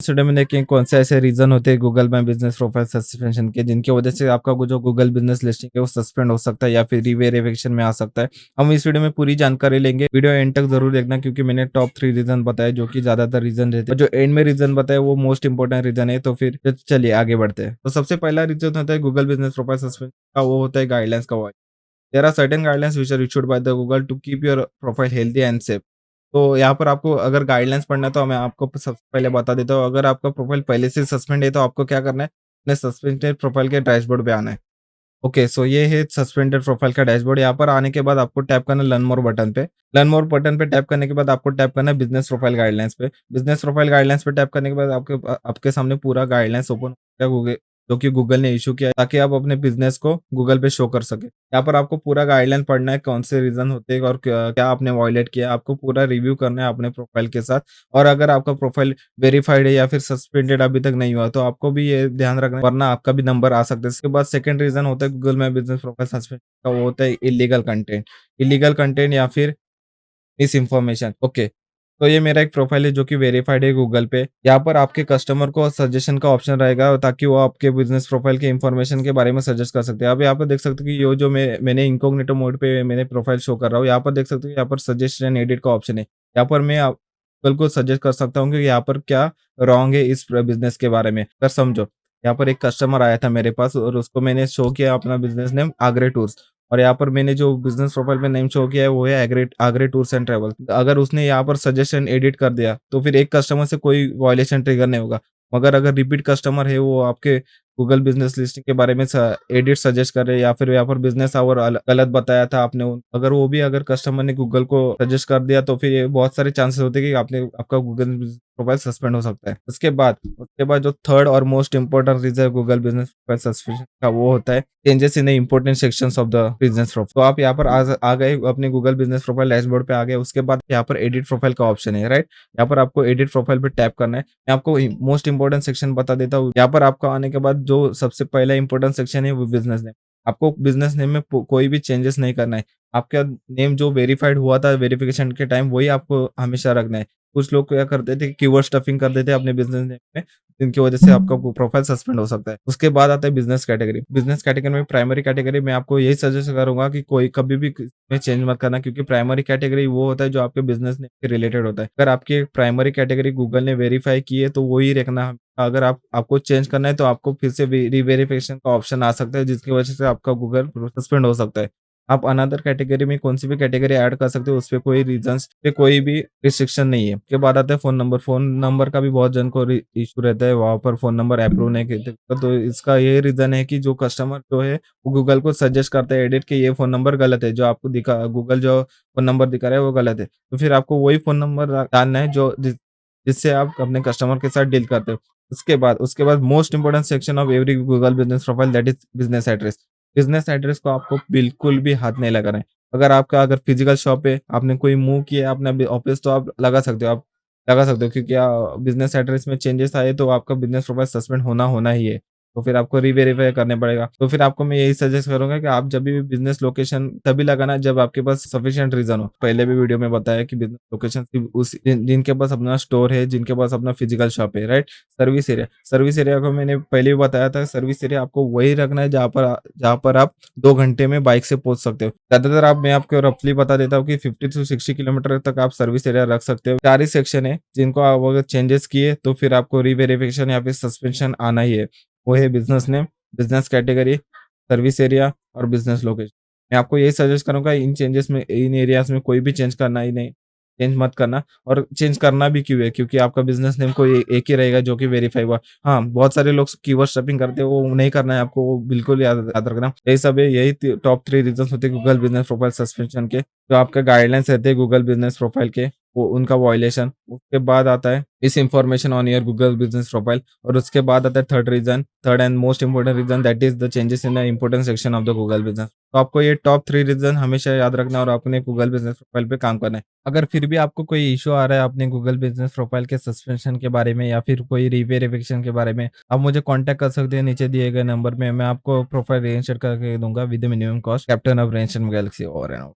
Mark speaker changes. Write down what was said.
Speaker 1: इस वीडियो में देखें कौन से ऐसे रीजन होते हैं गूगल में बिजनेस प्रोफाइल सस्पेंशन के जिनकी वजह से आपका जो गूगल बिजनेस लिस्टिंग है वो सस्पेंड हो सकता है या फिर रीवेरिफिकेशन में आ सकता है। हम इस वीडियो में पूरी जानकारी लेंगे, वीडियो एंड तक जरूर देखना क्योंकि मैंने टॉप 3 रीजन बताए जो कि ज्यादातर रीजन रहते हैं और जो एंड में रीजन बताए वो मोस्ट इंपोर्टेंट रीजन है। तो फिर चलिए आगे बढ़ते हैं। तो सबसे पहला रीजन होता है गूगल बिजनेस प्रोफाइल सस्पेंशन का, वो होता है गाइडलाइंस का। There are certain guidelines which are issued by the Google to keep your profile healthy and safe. तो यहाँ पर आपको अगर गाइडलाइंस पढ़ना है तो मैं आपको सबसे पहले बता देता हूँ। अगर आपका प्रोफाइल पहले से सस्पेंड है तो आपको क्या करना है, अपने सस्पेंडेड प्रोफाइल के डैशबोर्ड पे आना है। ओके, सो ये है सस्पेंडेड प्रोफाइल का डैशबोर्ड। यहाँ पर आने के बाद आपको टैप करना है लर्न मोर बटन पे। लर्न मोर बटन पे टैप करने के बाद आपको टैप करना है बिजनेस प्रोफाइल गाइडलाइंस पे। बिजनेस प्रोफाइल गाइडलाइंस पे टैप करने के बाद आपके आपके सामने पूरा गाइडलाइंस ओपन हो गया जो कि गूगल ने इशू किया है ताकि आप अपने बिजनेस को गूगल पे शो कर सके। यहाँ पर आपको पूरा गाइडलाइन पढ़ना है, कौन से रीजन होते हैं और क्या आपने वायलेट किया, आपको पूरा रिव्यू करना है अपने प्रोफाइल के साथ। और अगर आपका प्रोफाइल वेरीफाइड है या फिर सस्पेंडेड अभी तक नहीं हुआ तो आपको भी ये ध्यान रखना है वरना आपका भी नंबर आ सकता है। इसके बाद सेकंड रीजन होता है गूगल में बिजनेस प्रोफाइल सस्पेंड का, वो होता है इलीगल कंटेंट। इलीगल कंटेंट या फिर मिस इन्फॉर्मेशन। ओके, तो ये मेरा एक प्रोफाइल है जो कि वेरीफाइड है गूगल पे। यहाँ पर आपके कस्टमर को सजेशन का ऑप्शन रहेगा ताकि वो आपके बिजनेस प्रोफाइल के इन्फॉर्मेशन के बारे में सजेस्ट कर सकते हैं। अब यहाँ पर देख सकते हो कि ये जो मैंने इनकॉग्निटो मोड पे मैंने प्रोफाइल शो कर रहा हूँ, यहाँ पर देख सकते हो यहाँ पर सजेशन एडिट का ऑप्शन है। यहाँ पर मैं गूगल को सजेस्ट कर सकता हूँ कि यहाँ पर क्या रॉन्ग है इस बिजनेस के बारे में, अगर समझो। यहाँ पर एक कस्टमर आया था मेरे पास और उसको मैंने शो किया अपना बिजनेस नेम आगरे टूर्स, और यहाँ पर मैंने जो बिज़नेस प्रोफाइल पे नेम शो किया है वो है आगरे आगरे टूर्स एंड ट्रैवल। अगर उसने यहाँ पर सजेशन एडिट कर दिया तो फिर एक कस्टमर से कोई वायलेशन ट्रिगर नहीं होगा। मगर अगर रिपीट कस्टमर है वो आपके गूगल बिज़नेस लिस्टिंग के बारे में एडिट सजेस्ट कर रहे हैं या फिर यहाँ पर बिज़नेस आवर गलत बताया था आपने, अगर वो भी अगर कस्टमर ने गूगल को सजेस्ट कर दिया तो फिर ये बहुत सारे चांसेस होते हैं कि आपने आपका गूगल प्रोफाइल सस्पेंड हो सकता है। उसके बाद जो थर्ड और मोस्ट इंपॉर्टेंट रीजन है गूगल बिजनेस प्रोफाइल सस्पेंशन का, वो होता है changes in the important sections of the business profile. तो आप यहाँ पर आ गए अपने गूगल बिजनेस प्रोफाइल डैशबोर्ड पे आ गए। उसके बाद यहाँ पर एडिट प्रोफाइल का ऑप्शन है, राइट। यहाँ पर आपको एडिट प्रोफाइल पे टैप करना है। मैं आपको मोस्ट इंपॉर्टेंट सेक्शन बता देता हूँ। यहाँ पर आपको आने के बाद जो सबसे पहला इंपॉर्टेंट सेक्शन है वो बिजनेस नेम। आपको बिजनेस नेम में कोई भी चेंजेस नहीं करना है। आपका नेम जो वेरीफाइड हुआ था वेरिफिकेशन के टाइम वही आपको हमेशा रखना है। कुछ लोग क्या करते थे, कीवर्ड स्टफिंग कर देते हैं अपने बिजनेस नेम में, जिनकी वजह से आपका प्रोफाइल सस्पेंड हो सकता है। उसके बाद आता है बिजनेस कैटेगरी। बिजनेस कैटेगरी में प्राइमरी कैटेगरी में आपको यही सजेस्ट करूंगा कि कोई कभी भी में चेंज मत करना क्योंकि प्राइमरी कैटेगरी वो होता है जो आपके बिजनेस नेम के रिलेटेड होता है। अगर आपकी प्राइमरी कैटेगरी गूगल ने वेरीफाई की है तो वही रखना। अगर आपको चेंज करना है तो आपको फिर से रीवेरिफिकेशन का ऑप्शन आ सकता है जिसकी वजह से आपका गूगल सस्पेंड हो सकता है। आप अनदर कैटेगरी में कौन सी भी कैटेगरी ऐड कर सकते हो, उसपे कोई रीजंस पे कोई भी रिस्ट्रिक्शन नहीं है। उसके बाद आता है फोन नंबर। फोन नंबर का भी बहुत जन को इशू रहता है, वहां पर फोन नंबर अप्रूव नहीं करते। तो इसका ये रीजन है कि जो कस्टमर जो है वो गूगल को सजेस्ट करता है एडिट कि ये फोन नंबर गलत है, जो आपको दिखा गूगल जो फोन नंबर दिखा रहा है वो गलत है। तो फिर आपको वही फोन नंबर डालना है जो जिससे आप अपने कस्टमर के साथ डील करते हो। उसके बाद most important section of every Google business profile that is business address. Business address को आपको बिल्कुल भी हाथ नहीं लगाना है। अगर फिजिकल शॉप है, आपने कोई मूव किया है अपना ऑफिस, तो आप लगा सकते हो, क्योंकि बिजनेस एड्रेस में चेंजेस आए तो आपका बिजनेस प्रोफाइल सस्पेंड होना होना ही है। तो फिर आपको रीवेरीफाई करने पड़ेगा। तो फिर आपको मैं यही सजेस्ट करूंगा कि आप जब भी बिजनेस लोकेशन तभी लगाना जब आपके पास सफिशिएंट रीजन हो। पहले भी वीडियो में बताया कि बिजनेस लोकेशन उस जिनके पास अपना स्टोर है, जिनके पास अपना फिजिकल शॉप है, राइट। सर्विस एरिया को मैंने पहले भी बताया था, सर्विस एरिया आपको वही रखना है जहाँ पर आप 2 घंटे में बाइक से पहुंच सकते हो। ज्यादातर मैं आपको रफली बता देता हूँ कि 50 से 60 किलोमीटर तक आप सर्विस एरिया रख सकते हो। 4 ही सेक्शन है जिनको आप अगर चेंजेस किए तो फिर आपको रीवेरिफिकेशन या फिर सस्पेंशन आना ही है। वो है business name, business category, service area और बिजनेस लोकेशन। मैं आपको यही सजेस्ट करूंगा इन एरियाज में कोई भी चेंज करना ही नहीं, चेंज मत करना। और चेंज करना भी क्यों है, क्योंकि आपका बिजनेस नेम कोई एक ही रहेगा जो कि वेरीफाई हुआ। हाँ, बहुत सारे लोग कीवर्ड स्टफिंग करते हैं, वो नहीं करना है आपको, वो बिल्कुल याद रखना। यही सब है, यही टॉप 3 रीजन होते हैं गूगल बिजनेस प्रोफाइल सस्पेंशन के। जो आपका गाइडलाइंस रहते हैं गूगल बिजनेस प्रोफाइल के, वो उनका वायलेशन। उसके बाद आता है इस information on your Google business profile, और उसके बाद आता है third and most important reason that is the changes in the important section of the Google business. तो आपको ये टॉप 3 रीजन हमेशा याद रखना और अपने गूगल बिजनेस प्रोफाइल पे काम करना है। अगर फिर भी आपको कोई इश्यू आ रहा है अपने गूगल बिजनेस प्रोफाइल के सस्पेंशन के बारे में या फिर कोई रीवेरिफिकेशन के बारे में, आप मुझे कांटेक्ट कर सकते हैं नीचे दिए गए नंबर में। मैं आपको प्रोफाइल रीइंस्टेट करके दूंगा with minimum cost. Captain of ration galaxy, over and out.